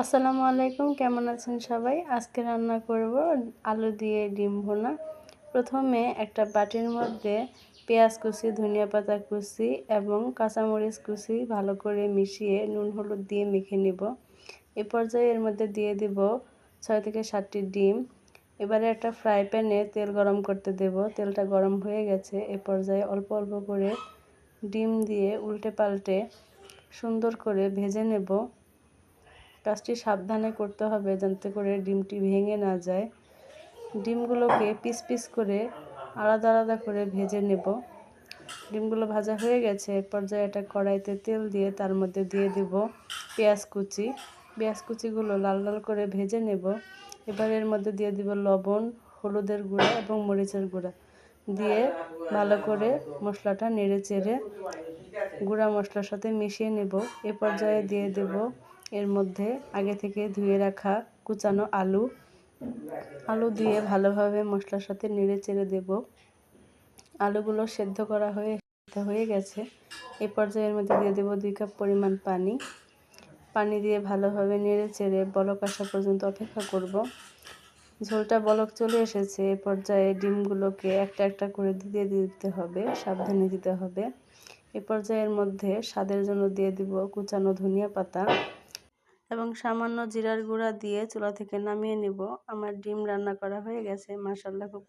আসসালামু আলাইকুম, কেমন আছেন সবাই? আজকে রান্না করব আলু দিয়ে ডিম ভুনা। প্রথমে একটা বাটির মধ্যে পেঁয়াজ কুচি, ধনিয়া পাতা কুচি এবং কাঁচামরিচ কুচি ভালো করে মিশিয়ে নুন হলুদ দিয়ে মেখে নিব। এ পর্যায়ে এর মধ্যে দিয়ে দিব 6 থেকে 7টি ডিম। এবারে একটা ফ্রাই প্যানে তেল গরম করতে দেব। তেলটা গরম হয়ে গেছে। এ পর্যায়ে অল্প অল্প করে ডিম দিয়ে উল্টে পাল্টে সুন্দর করে ভেজে নেব। কাজটি সাবধানে করতে হবে যাতে করে ডিমটি ভেঙে না যায়। ডিমগুলোকে পিস পিস করে আলাদা আলাদা করে ভেজে নেব। ডিমগুলো ভাজা হয়ে গেছে। এর পর্যায়ে একটা কড়াইতে তেল দিয়ে তার মধ্যে দিয়ে দেব পেঁয়াজ কুচি। পেঁয়াজ কুচিগুলো লাল লাল করে ভেজে নেব। এবার এর মধ্যে দিয়ে দিব লবণ, হলুদের গুঁড়া এবং মরিচের গুঁড়া দিয়ে ভালো করে মশলাটা নেড়ে চেড়ে গুঁড়া মশলার সাথে মিশিয়ে নেব। এ পর্যায়ে দিয়ে দেব এর মধ্যে আগে থেকে ধুয়ে রাখা কুচানো আলু দিয়ে ভালোভাবে মশলার সাথে নেড়ে চেড়ে দেব। আলুগুলো সেদ্ধ করা হয়ে গেছে। এই পর্যায়ের মধ্যে দিয়ে দেব 2 কাপ পরিমাণ পানি দিয়ে ভালোভাবে নেড়ে চেড়ে বলক আসা পর্যন্ত অপেক্ষা করব। ঝোলটা বলক চলে এসেছে। এই পর্যায়ে ডিমগুলোকে একটা একটা করে দিয়ে দিতে হবে, সাবধানে দিতে হবে। এই পর্যায়ের মধ্যে স্বাদের জন্য দিয়ে দিব কুচানো ধনিয়া পাতা এবং সামান্য জিরার গুঁড়া দিয়ে চুলা থেকে নামিয়ে নিব। আমার ডিম রান্না করা হয়ে গেছে। মাশাআল্লাহ, খুব